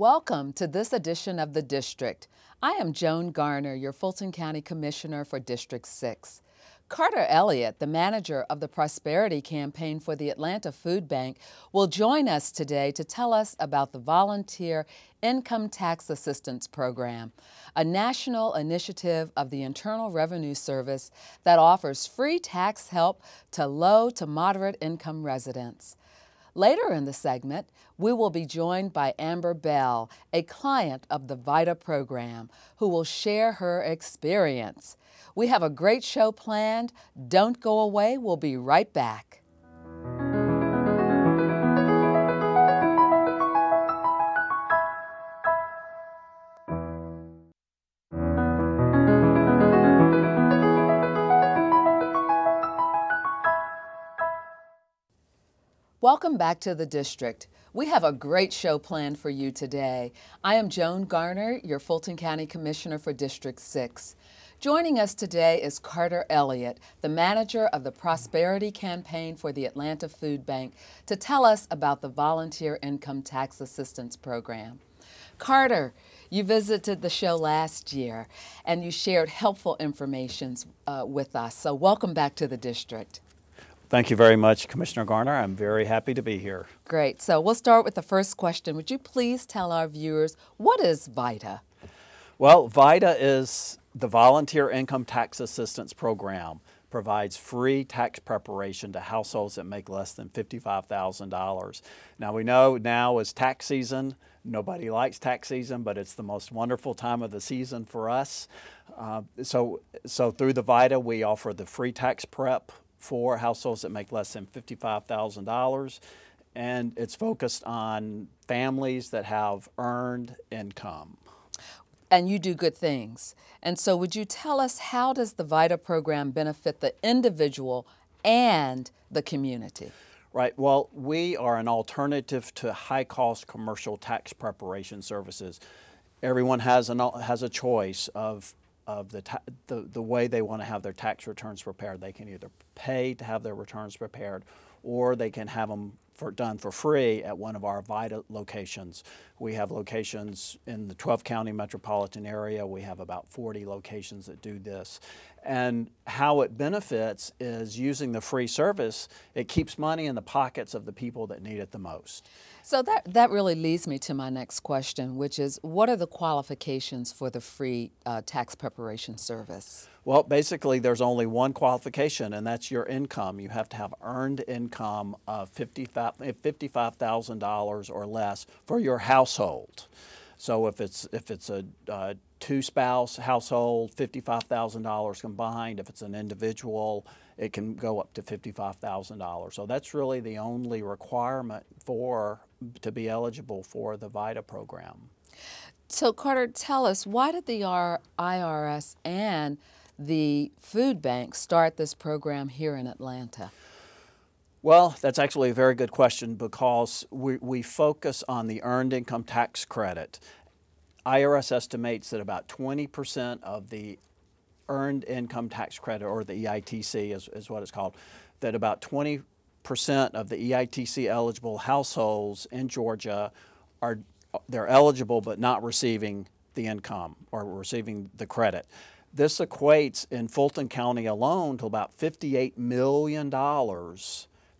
Welcome to this edition of The District. I am Joan Garner, your Fulton County Commissioner for District 6. Carter Elliott, the manager of the Prosperity Campaign for the Atlanta Food Bank, will join us today to tell us about the Volunteer Income Tax Assistance Program, a national initiative of the Internal Revenue Service that offers free tax help to low to moderate income residents. Later in the segment, we will be joined by Amber Bell, a client of the VITA program, who will share her experience. We have a great show planned. Don't go away. We'll be right back. Welcome back to The District. We have a great show planned for you today. I am Joan Garner, your Fulton County Commissioner for District 6. Joining us today is Carter Elliott, the manager of the Prosperity Campaign for the Atlanta Food Bank, to tell us about the Volunteer Income Tax Assistance Program. Carter, you visited the show last year and you shared helpful information with us, so welcome back to the District. Thank you very much, Commissioner Garner. I'm very happy to be here. Great. So we'll start with the first question. Would you please tell our viewers, what is VITA? Well, VITA is the Volunteer Income Tax Assistance Program. Provides free tax preparation to households that make less than $55,000. Now we know now is tax season. Nobody likes tax season, but it's the most wonderful time of the season for us. So through the VITA, we offer the free tax prep for households that make less than $55,000, and it's focused on families that have earned income. And you do good things. And so would you tell us, how does the VITA program benefit the individual and the community? Right. Well, we are an alternative to high-cost commercial tax preparation services. Everyone has a choice of the way they want to have their tax returns prepared. They can either pay to have their returns prepared, or they can have them done for free at one of our VITA locations. We have locations in the 12-county metropolitan area. We have about 40 locations that do this. And how it benefits is, using the free service, it keeps money in the pockets of the people that need it the most. So that really leads me to my next question, which is, what are the qualifications for the free tax preparation service? Well, basically, there's only one qualification, and that's your income. You have to have earned income of $55,000 or less for your household. So if it's a two-spouse household, $55,000 combined. If it's an individual, it can go up to $55,000. So that's really the only requirement to be eligible for the VITA program. So Carter, tell us, why did the IRS and the food bank start this program here in Atlanta? Well, that's actually a very good question, because we focus on the earned income tax credit. IRS estimates that about 20% of the earned income tax credit, or the EITC is what it's called, that about 20% of the EITC eligible households in Georgia they're eligible but not receiving the income or receiving the credit. This equates in Fulton County alone to about $58 million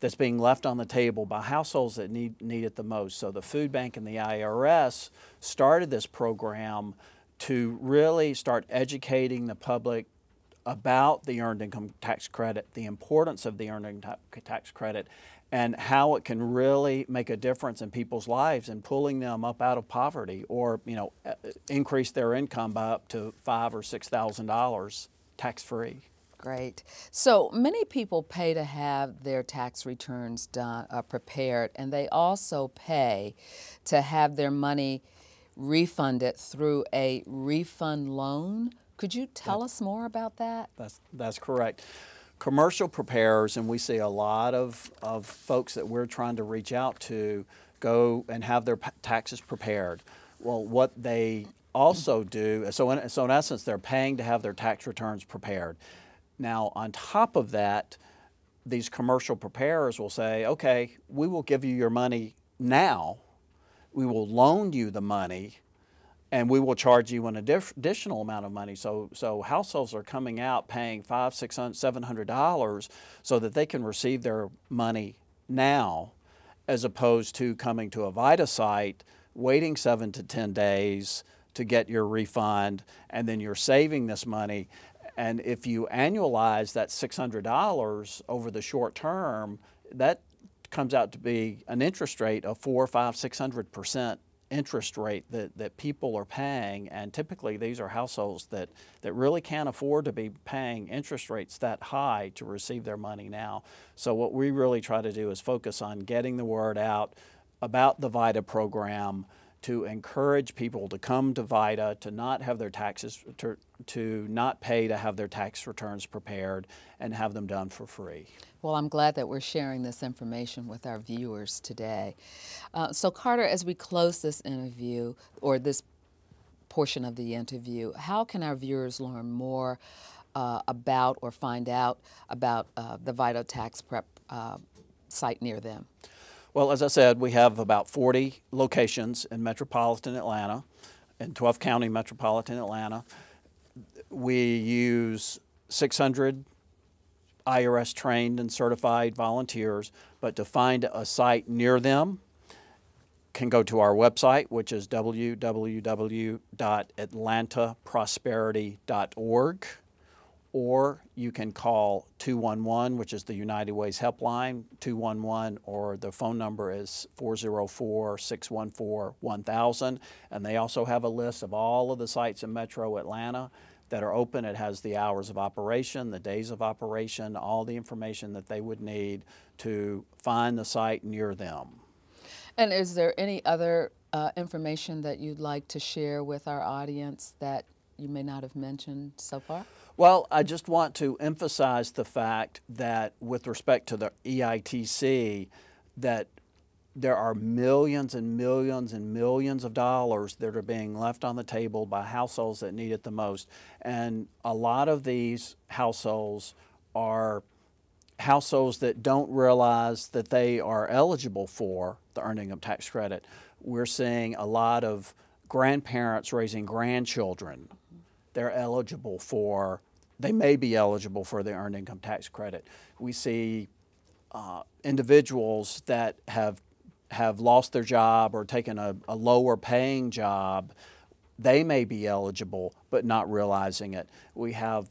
that's being left on the table by households that need it the most. So the food bank and the IRS started this program to really start educating the public about the earned income tax credit, the importance of the earned income tax credit, and how it can really make a difference in people's lives in pulling them up out of poverty, or increase their income by up to $5,000 or $6,000 tax-free. Great. So many people pay to have their tax returns prepared, and they also pay to have their money refunded through a refund loan. Could you tell us more about that? That's correct. Commercial preparers, and we see a lot of folks that we're trying to reach out to, go and have their taxes prepared. Well, what they also do, so in essence, they're paying to have their tax returns prepared. Now, on top of that, these commercial preparers will say, okay, we will give you your money now, we will loan you the money, and we will charge you an additional amount of money. So households are coming out paying $500, $600, $700 so that they can receive their money now, as opposed to coming to a VITA site, waiting 7 to 10 days to get your refund, and then you're saving this money. And if you annualize that $600 over the short term, that comes out to be an interest rate of 400, 500, 600% interest rate that people are paying. And typically these are households that really can't afford to be paying interest rates that high to receive their money now. So what we really try to do is focus on getting the word out about the VITA program, to encourage people to come to VITA, to not have their taxes, to not pay to have their tax returns prepared, and have them done for free. Well, I'm glad that we're sharing this information with our viewers today. So Carter, as we close this interview, or this portion of the interview, how can our viewers learn more about or find out about the VITA tax prep site near them? Well, as I said, we have about 40 locations in metropolitan Atlanta, in 12 county metropolitan Atlanta. We use 600 IRS trained and certified volunteers, but to find a site near them, can go to our website, which is www.atlantaprosperity.org, or you can call 211, which is the United Way's helpline, 211, or the phone number is 404-614-1000. And they also have a list of all of the sites in Metro Atlanta that are open. It has the hours of operation, the days of operation, all the information that they would need to find the site near them. And is there any other information that you'd like to share with our audience that you may not have mentioned so far? Well, I just want to emphasize the fact that with respect to the EITC, that there are millions and millions and millions of dollars that are being left on the table by households that need it the most. And a lot of these households are households that don't realize that they are eligible for the earned income tax credit. We're seeing a lot of grandparents raising grandchildren. They're eligible for, they may be eligible for the earned income tax credit. We see individuals that have lost their job or taken a lower paying job. They may be eligible but not realizing it. We have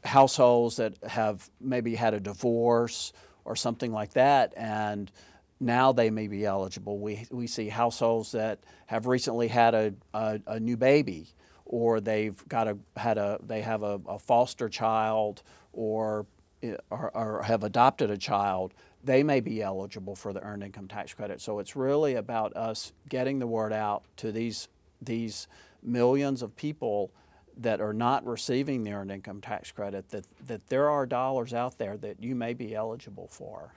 households that have maybe had a divorce or something like that, and now they may be eligible. We see households that have recently had a new baby, or they've got they have a foster child, or have adopted a child. They may be eligible for the earned income tax credit. So it's really about us getting the word out to these millions of people that are not receiving the earned income tax credit, that there are dollars out there that you may be eligible for.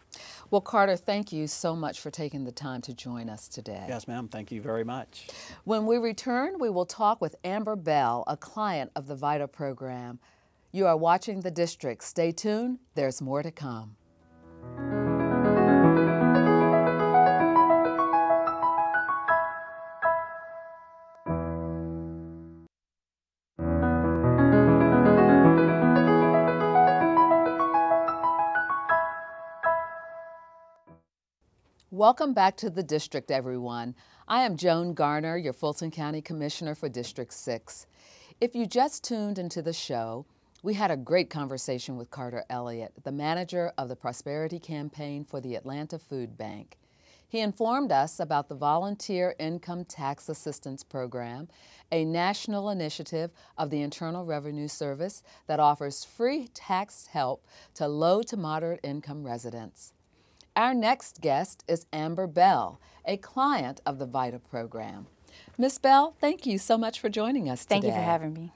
Well, Carter, thank you so much for taking the time to join us today. Yes, ma'am. Thank you very much. When we return, we will talk with Amber Bell, a client of the VITA program. You are watching The District. Stay tuned. There's more to come. Welcome back to The District, everyone. I am Joan Garner, your Fulton County Commissioner for District 6. If you just tuned into the show, we had a great conversation with Carter Elliott, the manager of the Prosperity Campaign for the Atlanta Food Bank. He informed us about the Volunteer Income Tax Assistance Program, a national initiative of the Internal Revenue Service that offers free tax help to low to moderate income residents. Our next guest is Amber Bell, a client of the VITA program. Ms. Bell, thank you so much for joining us today. Thank you for having me.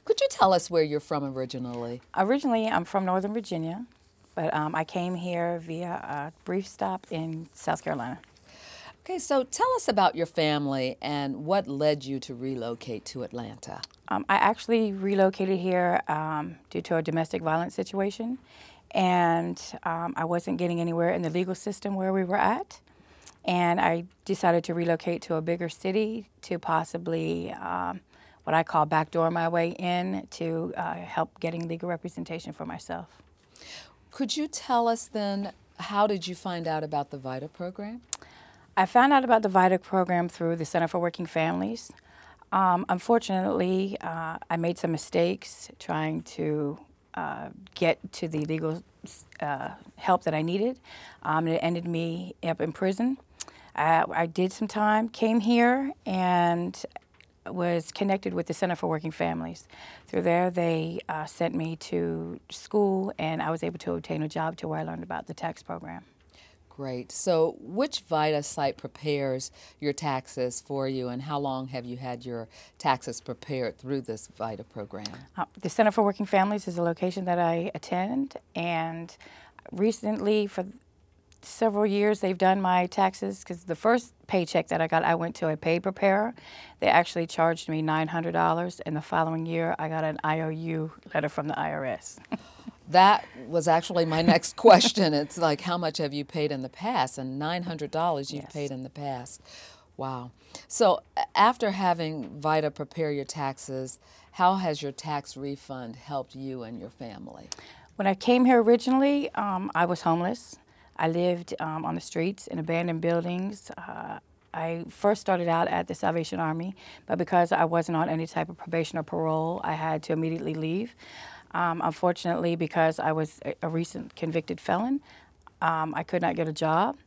Could you tell us where you're from originally? Originally, I'm from Northern Virginia, but I came here via a brief stop in South Carolina. Okay, so tell us about your family and what led you to relocate to Atlanta. I actually relocated here due to a domestic violence situation, and I wasn't getting anywhere in the legal system where we were at. and I decided to relocate to a bigger city to possibly what I call backdoor my way in to help getting legal representation for myself. Could you tell us then, how did you find out about the VITA program? I found out about the VITA program through the Center for Working Families. Unfortunately, I made some mistakes trying to get to the legal help that I needed. It ended me up in prison. I did some time, came here, and was connected with the Center for Working Families. Through there, they sent me to school, and I was able to obtain a job to where I learned about the tax program. Great. So which VITA site prepares your taxes for you, and how long have you had your taxes prepared through this VITA program? The Center for Working Families is a location that I attend, and recently, for several years, they've done my taxes, because the first paycheck that I got, I went to a pay preparer. They actually charged me $900, and the following year, I got an IOU letter from the IRS. That was actually my next question. It's like, how much have you paid in the past? And $900 you've Yes. paid in the past. Wow. So after having VITA prepare your taxes, how has your tax refund helped you and your family? When I came here originally, I was homeless. I lived on the streets in abandoned buildings. I first started out at the Salvation Army, but because I wasn't on any type of probation or parole, I had to immediately leave. Unfortunately, because I was a recent convicted felon, I could not get a job.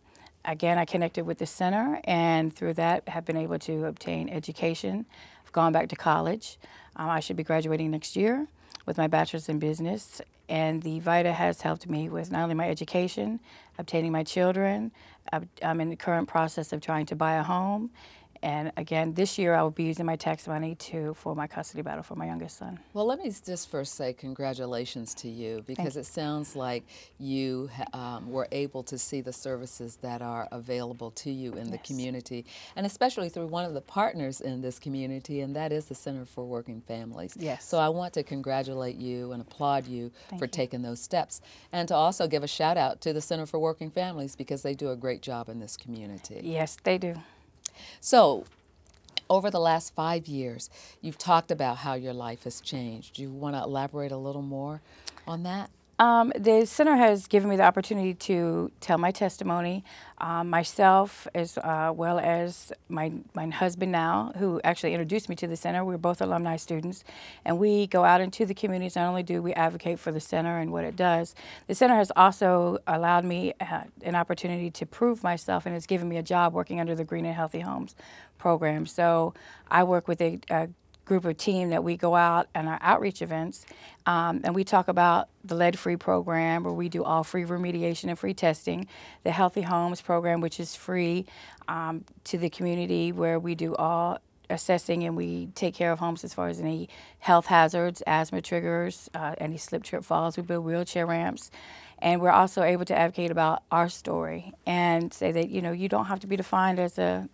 Again, I connected with the center, and through that have been able to obtain education. I've gone back to college. I should be graduating next year with my bachelor's in business, and the VITA has helped me with not only my education, obtaining my children. I'm in the current process of trying to buy a home. And again, this year I will be using my tax money for my custody battle for my youngest son. Well, let me just first say congratulations to you, because it sounds like you were able to see the services that are available to you in the community, and especially through one of the partners in this community, and that is the Center for Working Families. Yes. So I want to congratulate you and applaud you for taking those steps, and to also give a shout out to the Center for Working Families, because they do a great job in this community. Yes, they do. So, over the last 5 years, you've talked about how your life has changed. Do you want to elaborate a little more on that? The center has given me the opportunity to tell my testimony, myself as well as my husband now, who actually introduced me to the center. We're both alumni students, and we go out into the communities. Not only do we advocate for the center and what it does, the center has also allowed me an opportunity to prove myself, and has given me a job working under the Green and Healthy Homes program. So I work with a group of team that we go out on our outreach events, and we talk about the lead-free program, where we do all free remediation and free testing, the Healthy Homes program, which is free to the community, where we do all assessing and we take care of homes as far as any health hazards, asthma triggers, any slip, trip, falls. We build wheelchair ramps. And we're also able to advocate about our story and say that, you know, you don't have to be defined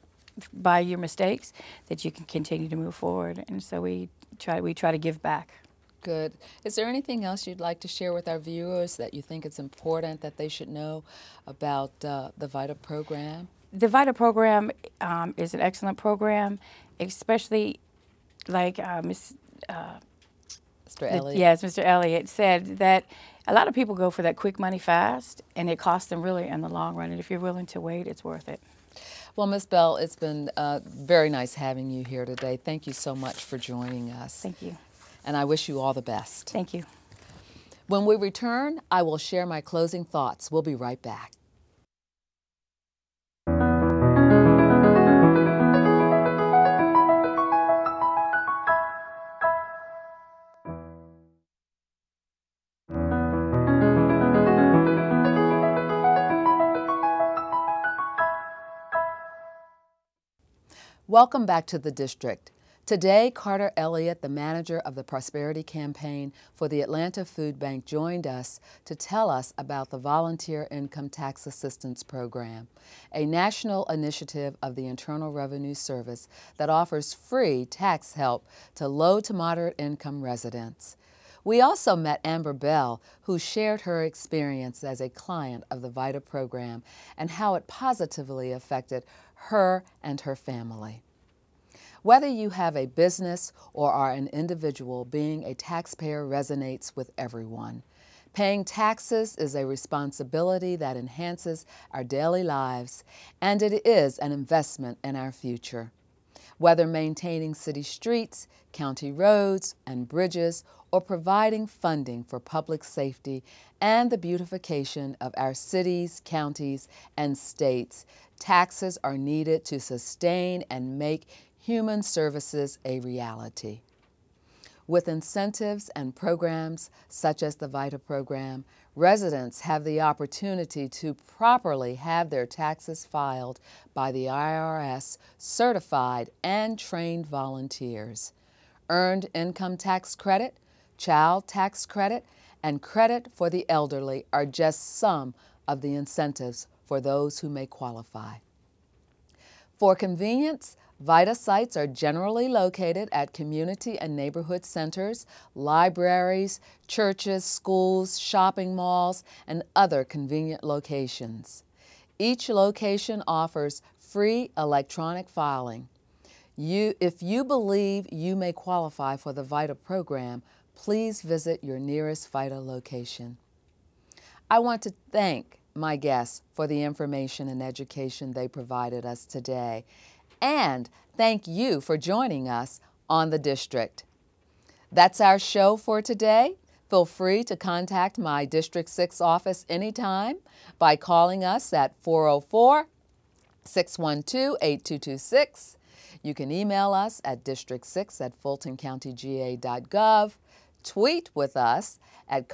by your mistakes, that you can continue to move forward. And so we try to give back. Good. Is there anything else you'd like to share with our viewers that you think it's important that they should know about the VITA program? The VITA program is an excellent program, especially like Mr. Elliott? Yes, Mr. Elliott said that a lot of people go for that quick money fast, and it costs them really in the long run. And if you're willing to wait, it's worth it. Well, Ms. Bell, it's been very nice having you here today. Thank you so much for joining us. Thank you. And I wish you all the best. Thank you. When we return, I will share my closing thoughts. We'll be right back. Welcome back to the district. Today, Carter Elliott, the manager of the Prosperity Campaign for the Atlanta Food Bank, joined us to tell us about the Volunteer Income Tax Assistance Program, a national initiative of the Internal Revenue Service that offers free tax help to low to moderate income residents. We also met Amber Bell, who shared her experience as a client of the VITA program and how it positively affected her and her family. Whether you have a business or are an individual, being a taxpayer resonates with everyone. Paying taxes is a responsibility that enhances our daily lives, and it is an investment in our future. Whether maintaining city streets, county roads and bridges, or providing funding for public safety and the beautification of our cities, counties, and states, taxes are needed to sustain and make human services a reality. With incentives and programs such as the VITA program, residents have the opportunity to properly have their taxes filed by the IRS certified and trained volunteers. Earned income tax credit, child tax credit, and credit for the elderly are just some of the incentives for those who may qualify. For convenience, VITA sites are generally located at community and neighborhood centers, libraries, churches, schools, shopping malls, and other convenient locations. Each location offers free electronic filing. If you believe you may qualify for the VITA program, please visit your nearest VITA location. I want to thank my guests for the information and education they provided us today, and thank you for joining us on The District. That's our show for today. Feel free to contact my District 6 office anytime by calling us at 404-612-8226. You can email us at district6@fultoncountyga.gov, tweet with us at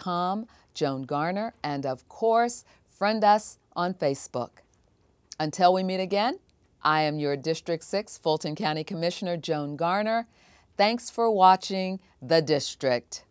Joan Garner, and of course, friend us on Facebook. Until we meet again, I am your District 6 Fulton County Commissioner, Joan Garner. Thanks for watching The District.